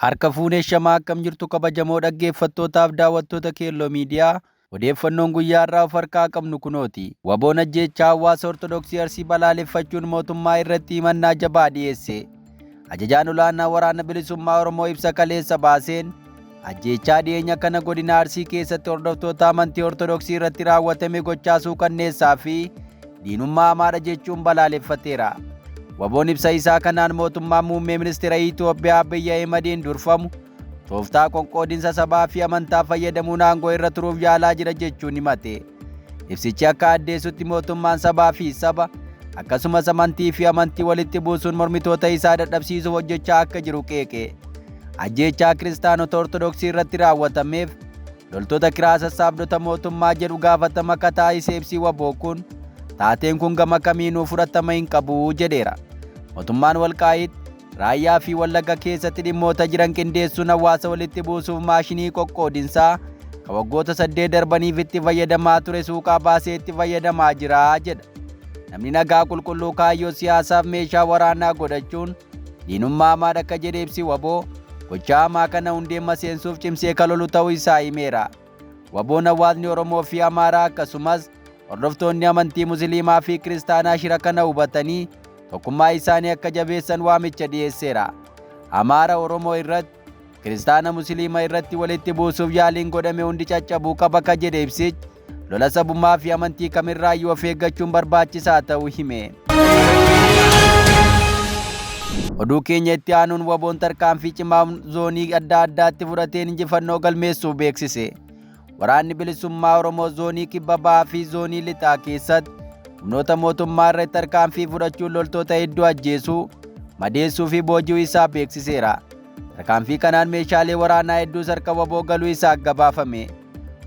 Harka fuunee shamaa akkam jirtu kabajamoo dhaggeeffattootaaf daawwattoota Keelloo Miidiyaa. Odeeffannoon guyyaa irraa of harkaa qabnu kunooti. Waboon ajjeechaa hawaasa Ortodoksii Arsii balaaleffachuun mootummaa irratti himannaa jabaa dhiyeesse. Ajajaan olaanaa waraana bilisummaa Oromoo ibsa kaleessa baaseen ajjeechaa dhiyeenya kana godina Arsii keessatti hordoftoota amantii Ortodoksii irratti raawwatame gochaa suukanneessaa fi diinummaa hamaadha jechuun balaaleffateera. Waboon ibsa isaa kanaan mootummaa muummee ministeera Itoophiyaa Abiyyi Ahimadiin durfamu tooftaa qoqqoodinsa sabaa fi amantaa fayyadamuun aangoo irra turuuf yaalaa jira jechuun himate. Ibsichi akka addeessutti mootummaan sabaa fi saba akkasumas amantii fi amantii walitti buusuun mormitoota isaa dadhabsiisuuf hojjechaa akka jiru qeeqe. Ajjeechaa kiristaanota Ortodoksii irratti raawwatameef loltoota kiraa sassaabdota mootummaa jedhu gaafatama akka taasise ibsi waboo kun taateen kun gama kamiinuu fudhatama hin qabu jedheera. Mootummaan Walqaayit Raayyaa fi Wallagga keessatti dhimmoota jiran qindeessuun hawaasa walitti buusuuf maashinii qoqqoodinsaa kan waggoota 8 darbaniif itti fayyadamaa ture suuqaa baasee itti fayyadamaa jira jedha. Namni nagaa qulqulluu kaayyoo siyaasaaf meeshaa waraanaa godhachuun diinummaa hamaadha akka jedhe ibsi waboo gochaa hamaa kana hundeen seensuuf cimsee kan lolu ta'uu isaa himeera. Waboon hawaasni Oromoo fi Amaaraa akkasumas hordoftoonni amantii Musliimaa fi Kiristaanaa shira kana hubatanii tokkummaa isaanii akka jabeessan waamicha dhiyeesseera. Amaara Oromoo irratti Kiristaana Musliima irratti walitti buusuuf yaaliin godhame hundi caccabuu qaba akka jedhe ibsichi lola sabummaa fi amantii kamirraayyuu of eeggachuun barbaachisaa ta'uu hime. Oduu keenya itti aanuun waboon tarkaanfii cimaa zoonii adda addaatti fudhateen injifannoo galmeessuuf beeksise. Waraanni bilisummaa Oromoo zoonii kibba bahaa fi zoonii lixaa keessatti humnoota mootummaa irratti tarkaanfii fudhachuun loltoota hedduu ajjeesuu, madeessuu fi booji'uu isaa beeksiseera. Tarkaanfii kanaan meeshaalee waraanaa hedduu harka waboo galuu isaa gabaafame.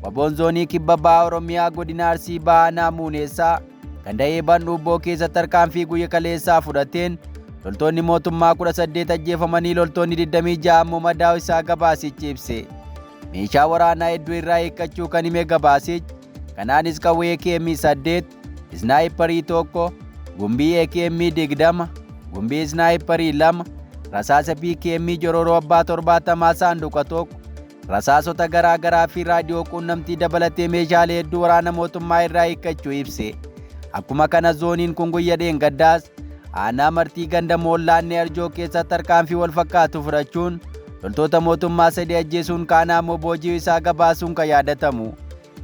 Waboon zoonii kibba bahaa Oromiyaa godina Arsii Bahaa Naamuuneessaa ganda Eebban Dhuubboo keessatti tarkaanfii guyya kaleessaa fudhateen loltoonni mootummaa 18 ajjeefamanii loltoonni 26 immoo madaa'uu isaa gabaasichi ibse. Meeshaa waraanaa hedduu irraa hiikkachuu kan hime gabaasichi kanaanis qawwee AKM 8, snaayiparii 1, gumbii AKM 20, gumbii snaayiparii 2, rasaasa PKM jororoo abbaa 70 saanduqa 1, rasaasota garaa garaa fi raadiyoo quunnamtii dabalatee meeshaalee hedduu waraana mootummaa irraa hiikkachuu ibse. Akkuma kana zooniin kun guyyaa dheengaddaas aanaa martii ganda Moollaannee Arjoo keessatti tarkaanfii wal fakkaatu fudhachuun loltoota mootummaa 3 ajjeesuun kaanaa immoo booji'uu isaa gabaasuun kan yaadatamu.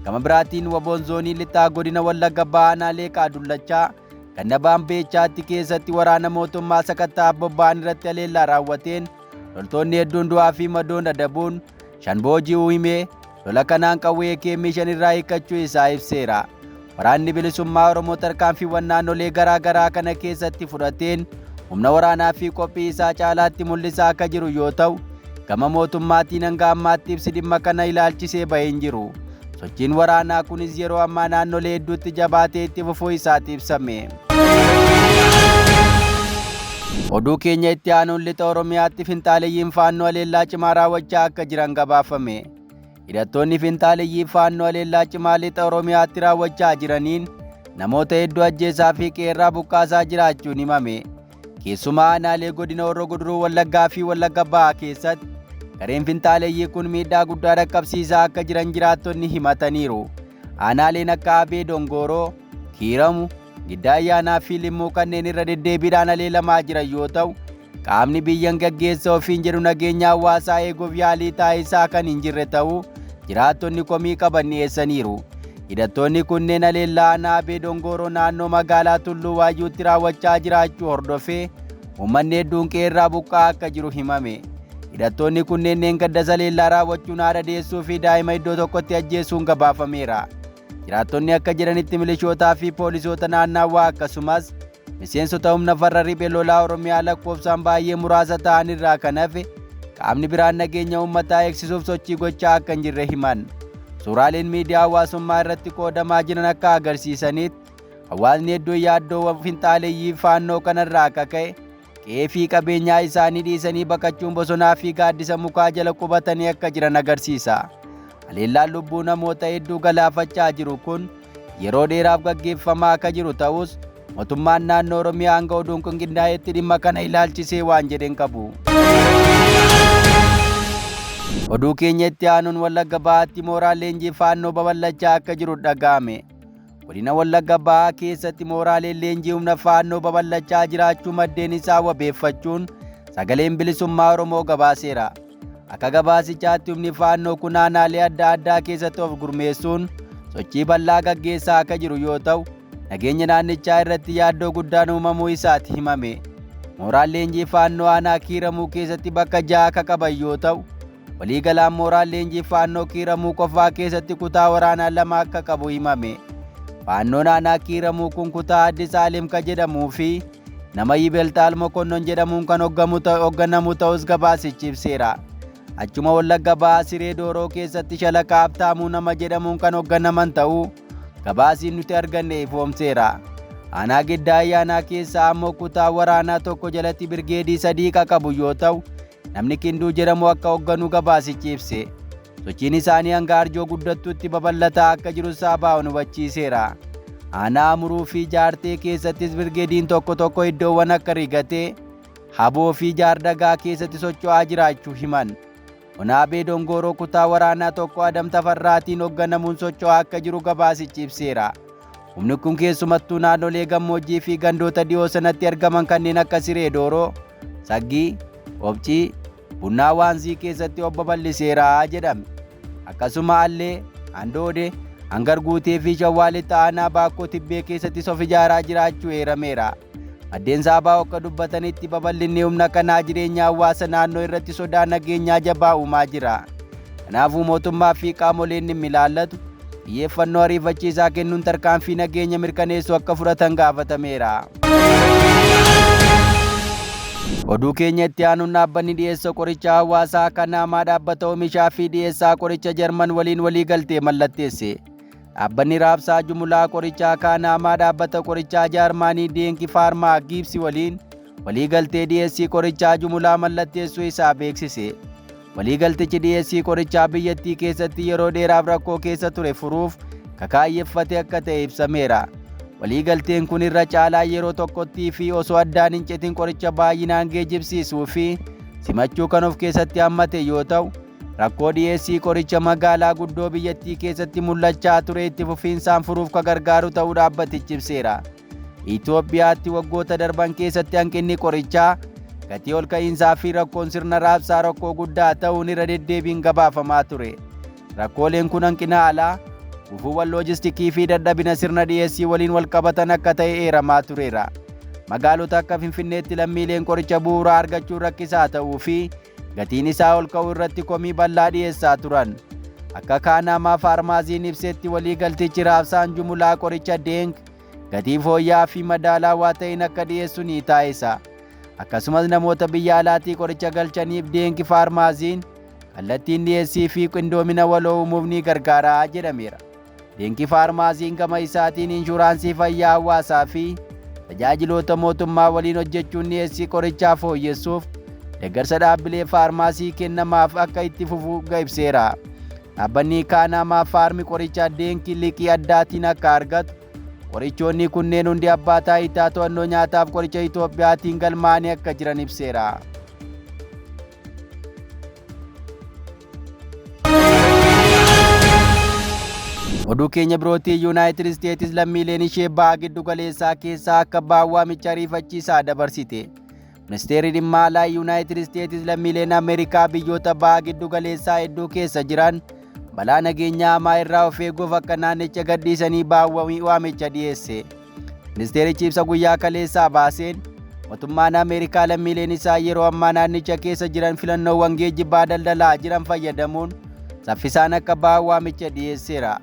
Gama biraatiin waboon zoonii lixaa godina Wallagga Bahaa Leeqaa Dullachaa ganda Baambeechaatti keessatti waraana mootummaa sakattaa bobba'an irratti haleellaa raawwateen loltoonni hedduun du'aa fi madoon adabuun 5 booji'uu himee lola kanaan qawwee AKM 5 irraa hiikkachuu isaa ibseera. Waraanni bilisummaa Oromoo tarkaanfiiwwan naannolee garaa garaa kana keessatti fudhateen humna waraanaa fi qophii isaa caalaatti mul'isaa akka jiru yoo ta'u, gama mootummaatiin hanga ammaatti ibsi dhimma kana ilaalchisee bahee hin jiru. Sochiin waraanaa kunis yeroo ammaa naannolee hedduutti jabaatee itti fufuu isaatti ibsame. Oduu keenya itti aanuun lixa Oromiyaatti finxaaleyyiin faannoo haleellaa cimaa raawwachaa akka jiran gabaafame. Hidhattoonni finxaaleyyiin faannoo haleellaa cimaa lixa Oromiyaatti raawwachaa jiraniin namoota hedduu ajjeesaa fi qeerraa buqqaasaa jiraachuun himame. Keessumaa aanaalee godina Horroo Guduruu Wallaggaa fi Wallagga Bahaa keessatti gareen finxaaleyyii kun miidhaa guddaa dhaqqabsiisaa akka jiran jiraattonni himataniiru. Aanaaleen akka Abee Dongoroo, Kiiramu, Giddaa Ayyaanaa fi Limmuu kanneen irra deddeebiidhaan haleelamaa jiran yoo ta'u, qaamni biyyan gaggeessa ofiin jedhu nageenya hawaasaa eeguuf yaalii taasisaa kan hin jirre ta'uu jiraattonni komii qaban dhiyeessaniiru. Hidhattoonni kunneen haleellaa aanaa Abee Dongoroo naannoo magaalaa Tulluu Waayyuutti raawwachaa jiraachuu hordofee uummanni hedduun qeerraa buqqaa akka jiru himame. Hidhattoonni kunneen neengadda haleellaa raawwachuun haadha deessuu fi daa'ima iddoo tokkotti ajjeesuun gabaafameera. Jiraattonni akka jiranitti milishootaa fi poolisoota naannawaa akkasumas miseensota humna farra riphee lolaa Oromiyaa lakkoofsaan baay'ee muraasa ta'an irraa kan hafe qaamni biraan nageenya uummataa eegsisuuf sochii gochaa akka hin jirre himan. Suuraaleen miidiyaa hawaasummaa irratti qoodamaa jiran akka agarsiisanitti hawaasni hedduun yaaddoo finxaaleyyii faannoo kanarraa akka ka'e qe'ee fi qabeenyaa isaanii dhiisanii baqachuun bosonaa fi gaaddisa mukaa jala qubatanii akka jiran agarsiisa. Haleellaan lubbuu namoota hedduu galaafachaa jiru kun yeroo dheeraaf gaggeeffamaa akka jiru ta'us mootummaan naannoo Oromiyaa hanga oduun kun qindaa'etti dhimma kana ilaalchisee waan jedhen qabu. Oduu keenyatti aanuun Wallagga Bahaatti mooraan leenjii faannoo babal'achaa akka jiru dhaga'ame. Godina Wallagga Bahaa keessatti mooraaleen leenjii humna faannoo babal'achaa jiraachuu maddeen isaa wabeeffachuun sagaleen bilisummaa Oromoo gabaaseera. Akka gabaasichaatti humni faannoo kun aanaalee adda addaa keessatti of gurmeessuun sochii bal'aa gaggeessaa akka jiru yoo ta'u, nageenya naannichaa irratti yaaddoo guddaan uumamuu isaati himame. Mooraan leenjii faannoo aanaa Kiiramuu keessatti bakka 6 akka qaban yoo ta'u, waliigalaan mooraan leenjii faannoo Kiiramuu qofaa keessatti kutaa waraanaa 2 akka qabu himame. Faannoon aanaa Kiiramuu kun kutaa Addis Aalim kan jedhamuu fi nama Yibelxaal Mokonnon jedhamuun kan hoogganamu ta'us gabaasichi ibseera. Achuma Wallagga Bahaa Siree Dooroo keessatti Shalaqa Habtaamuu nama jedhamuun kan hoogganaman ta'uu gabaasiin nuti arganne ifoomseera. Aanaa Giddaa Ayyaanaa keessaa ammoo kutaa waraanaa tokko jalatti birgeedii 3 qabu yoo ta'u, namni Kinduu jedhamu akka hoogganu gabaasichi ibse. Sochiin isaanii hanga Arjoo Guddattuutti babal'ataa akka jiru Saabaa'oon hubachiiseera. Aanaa Amuruu fi Jaartee keessattis birgeediin tokko iddoowwan akka Rigatee, Haboo fi Jaardagaa keessatti socho'aa jiraachuu himan. Onaabee Dongoroo kutaa waraanaa tokko Adam Tafarraatiin hoogganamuun socho'aa akka jiru gabaasichi ibseera. Humni kun keessumattuu naannolee gammoojjii fi gandoota dhiyoo sanatti argaman kanneen akka Siree Dooroo, Saggii, Obcii, Bunnaa Waansii keessatti babal'iseera jedhame. Akkasuma Allee, Andoodee, Hangar Guutee fi Shawwaalitti aanaa Baakkoo Tibbee keessatti of ijaaraa jiraachuu eerameera. Maddeen Saabaa'oo akka dubbatanitti babal'inni humna kanaa jireenya hawaasa naannoo irratti sodaa nageenyaa jabaa uumaa jira. Kanaafuu mootummaa fi qaamoleen dhimmi ilaallatu xiyyeeffannoo ariifachiisaa kennuun tarkaanfii nageenya mirkaneessuu akka fudhatan gaafatameera. Oduu keenyatti aanuun dhaabbanni dhiyeessa qoricha hawaasaa kan Naamaa dhaabbata oomishaa fi dhiyeessaa qoricha Jarman waliin waliigaltee mallatteesse. Dhaabbanni raabsaa jumlaa qorichaa kan Naamaa dhaabbata qorichaa Jarmanii Deenki Faarmaa Giibsi waliin waliigaltee dhiyeessii qorichaa jumlaa mallatteessuu isaa beeksise. Waliigaltichi dhiyeessii qorichaa biyyattii keessatti yeroo dheeraaf rakkoo keessa ture furuuf kakaayeffate akka ta'e ibsameera. Waliigalteen kun irra caalaa yeroo tokkottii fi osoo addaan hin citin qoricha baay'inaan geejjibsiisuu fi simachuu kan of keessatti hammate yoo ta'u, rakkoo dhiyeessii qoricha magaalaa guddoo biyyattii keessatti mul'achaa ture itti fufiinsaan furuuf kan gargaaru ta'uu dhaabbatichi ibseera. Itoophiyaatti waggoota darban keessatti hanqinni qorichaa, gatii ol ka'iinsaa fi rakkoon sirna raabsaa rakkoo guddaa ta'uun irra deddeebiin gabaafamaa ture. Rakkooleen kun hanqina alaa, gufuuwwan loojistikii fi dadhabina sirna dhiyeessii waliin wal qabatan akka ta'e eeramaa tureera. Magaalota akka Finfinneetti lammiileen qoricha bu'uuraa argachuun rakkisaa ta'uu fi gatiin isaa ol ka'uu irratti komii bal'aa dhiyeessaa turan. Akka Kaanaamaa Faarmaasiin ibsetti waliigaltichi raabsaan jumlaa qoricha Deenk gatii fooyya'aa fi madaalawaa ta'een akka dhiyeessu ni taasisa. Akkasumas namoota biyya alaatii qoricha galchaniif Deenki Faarmaasiin kallattiin dhiyeessii fi qindoomina waloo uumuuf ni gargaara jedhameera. Deenki Faarmaasiin gama isaatiin inshuraansii fayyaa hawaasaa fi tajaajiloota mootummaa waliin hojjechuun dhiyeessii qorichaa fooyyessuuf deeggarsa dhaabbilee faarmaasii kennamaaf akka itti fufu ibseera. Dhaabbanni Kaanaamaa Faarmi qoricha Deenki liqii addaatiin akka argatu, qorichoonni kunneen hundi abbaa taayitaa to'annoo nyaataaf qoricha Itoophiyaatiin galmaa'anii akka jiran ibseera. Oduu keenya birootii Yuunaayitid Isteetsis lammiileen ishee baha giddu galeessaa keessaa akka ba'an waamicha ariifachiisaa dabarsite. Ministeerri dhimma alaa Yuunaayitid Isteetsis lammiileen Ameerikaa biyyoota baha giddu galeessaa hedduu keessa jiran balaa nageenyaa hamaa irraa of eeguuf akka naannicha gadhiisanii ba'an waamicha dhiyeesse. Ministeerichi ibsa guyyaa kaleessaa baaseen mootummaan Ameerikaa lammiileen isaa yeroo ammaa naannicha keessa jiran filannoowwan geejjibaa daldalaa jiran fayyadamuun saffisaan akka ba'an waamicha dhiyeesseera.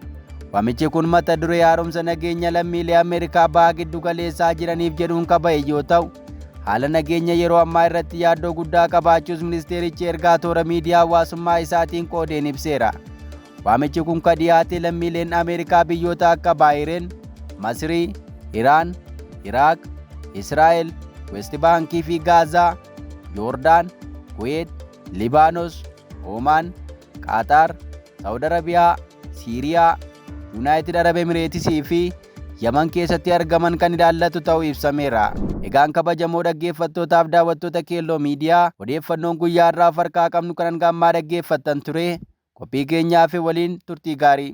Waamichi kun mata duree haaromsa nageenya lammiilee Ameerikaa baha giddu galeessaa jiraniif jedhuun kaba'e yoo ta'u, haala nageenya yeroo ammaa irratti yaaddoo guddaa qabaachuus ministeerichi ergaa toora miidiyaa hawaasummaa isaatiin qoodeen ibseera. Waamichi kun kan dhiyaate lammiileen Ameerikaa biyyoota akka Baahireen, Masrii, Iraan, Iraaq, Israa'el, West Baankii fi Gaazaa, Yoordaan, Kuweet, Libaanos, Oomaan, Qaataar, Saawud Arabiyaa, Siiriyaa, Yuunaayitid Arab Emireetisii fi Yaman keessatti argaman kan ilaallatu ta'uu ibsameera. Egaan kabajamoo dhaggeeffattootaaf daawwattoota Keelloo Miidiyaa odeeffannoon guyyaa irraa harkaa qabnu kan hangammaa dhaggeeffattan ture. Qophii keenyaa fi waliin turtii gaarii.